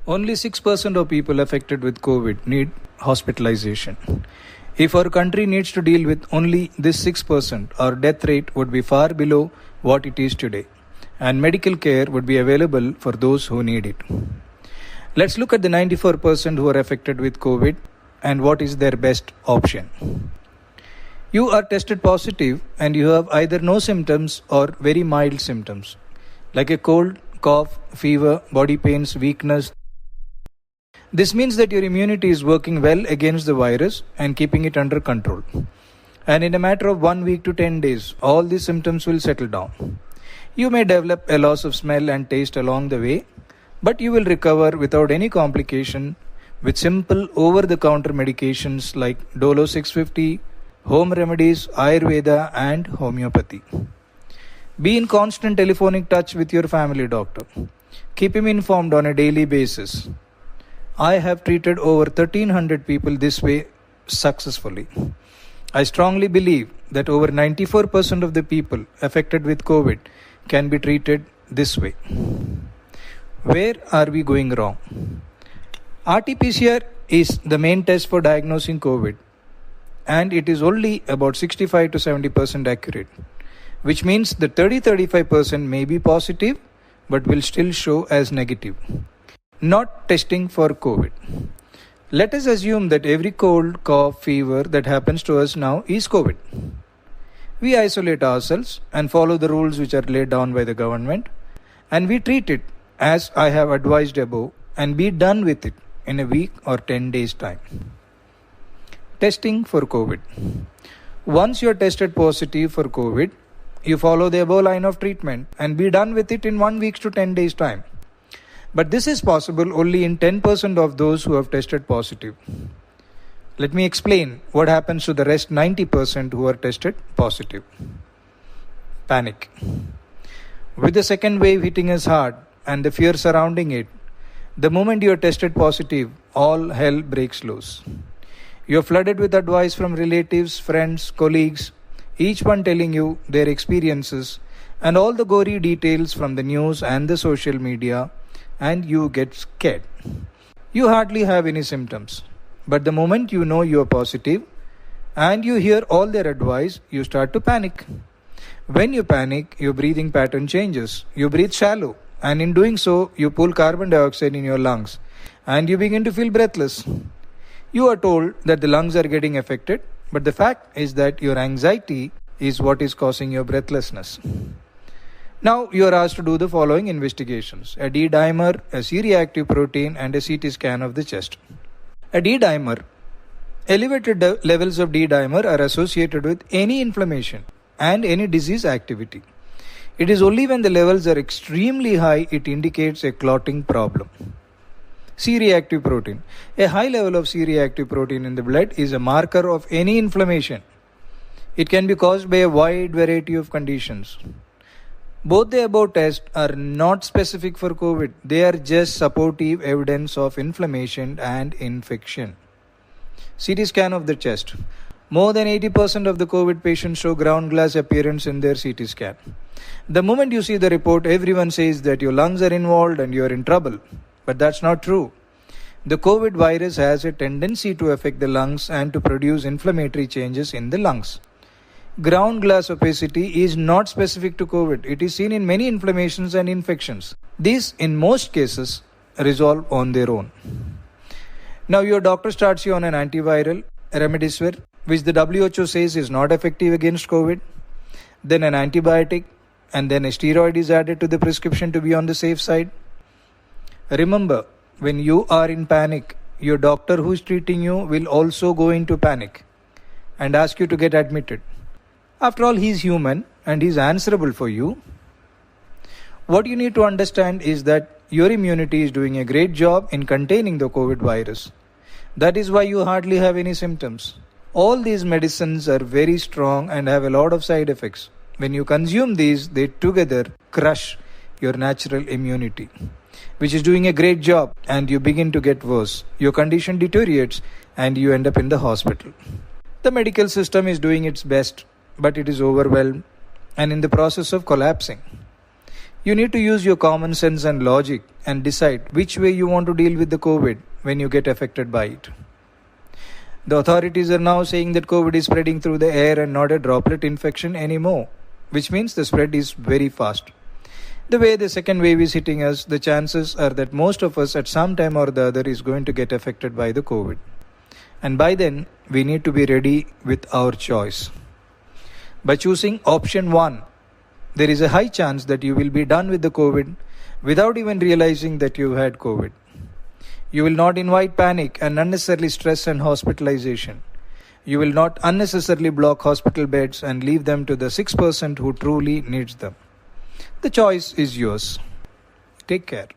Only 6% of people affected with COVID need hospitalization. If our country needs to deal with only this 6%, our death rate would be far below what it is today, and medical care would be available for those who need it. Let's look at the 94% who are affected with COVID and what is their best option. You are tested positive and you have either no symptoms or very mild symptoms, like a cold, cough, fever, body pains, weakness. This means that your immunity is working well against the virus and keeping it under control. And in a matter of 1 week to 10 days, all these symptoms will settle down. You may develop a loss of smell and taste along the way, but you will recover without any complication with simple over-the-counter medications like Dolo 650, home remedies, Ayurveda and homeopathy. Be in constant telephonic touch with your family doctor. Keep him informed on a daily basis. I have treated over 1300 people this way successfully. I strongly believe that over 94% of the people affected with COVID can be treated this way. Where are we going wrong? RT-PCR is the main test for diagnosing COVID, and it is only about 65 to 70% accurate, which means the 30-35% may be positive but will still show as negative. Not testing for COVID. Let us assume that every cold, cough, fever that happens to us now is COVID. We isolate ourselves and follow the rules which are laid down by the government, and we treat it as I have advised above and be done with it in a week or 10 days time. Testing for COVID. Once you are tested positive for COVID, you follow the above line of treatment and be done with it in 1 week to 10 days time. But this is possible only in 10% of those who have tested positive. Let me explain what happens to the rest 90% who are tested positive. Panic. With the second wave hitting us hard and the fear surrounding it, the moment you are tested positive, all hell breaks loose. You are flooded with advice from relatives, friends, colleagues, each one telling you their experiences and all the gory details from the news and the social media, and you get scared. You hardly have any symptoms, but the moment you know you are positive and you hear all their advice, you start to panic. When you panic, your breathing pattern changes. You breathe shallow, and in doing so, you pull carbon dioxide in your lungs and you begin to feel breathless. You are told that the lungs are getting affected, but the fact is that your anxiety is what is causing your breathlessness. Now you are asked to do the following investigations: a D-dimer, a C-reactive protein and a CT scan of the chest. A D-dimer. Elevated levels of D-dimer are associated with any inflammation and any disease activity. It is only when the levels are extremely high it indicates a clotting problem. C-reactive protein. A high level of C-reactive protein in the blood is a marker of any inflammation. It can be caused by a wide variety of conditions. Both the above tests are not specific for COVID. They are just supportive evidence of inflammation and infection. CT scan of the chest. More than 80% of the COVID patients show ground glass appearance in their CT scan. The moment you see the report, everyone says that your lungs are involved and you are in trouble. But that's not true. The COVID virus has a tendency to affect the lungs and to produce inflammatory changes in the lungs. Ground glass opacity is not specific to COVID. It is seen in many inflammations and infections. These, in most cases, resolve on their own. Now your doctor starts you on an antiviral, remdesivir, which the WHO says is not effective against COVID, then an antibiotic, and then a steroid is added to the prescription to be on the safe side. Remember, when you are in panic, your doctor who is treating you will also go into panic and ask you to get admitted. After all, he is human and he is answerable for you. What you need to understand is that your immunity is doing a great job in containing the COVID virus. That is why you hardly have any symptoms. All these medicines are very strong and have a lot of side effects. When you consume these, they together crush your natural immunity, which is doing a great job, and you begin to get worse. Your condition deteriorates and you end up in the hospital. The medical system is doing its best, but it is overwhelmed and in the process of collapsing. You need to use your common sense and logic and decide which way you want to deal with the COVID when you get affected by it. The authorities are now saying that COVID is spreading through the air and not a droplet infection anymore, which means the spread is very fast. The way the second wave is hitting us, the chances are that most of us at some time or the other is going to get affected by the COVID. And by then, we need to be ready with our choice. By choosing option 1, there is a high chance that you will be done with the COVID without even realizing that you had COVID. You will not invite panic and unnecessarily stress and hospitalization. You will not unnecessarily block hospital beds and leave them to the 6% who truly needs them. The choice is yours. Take care.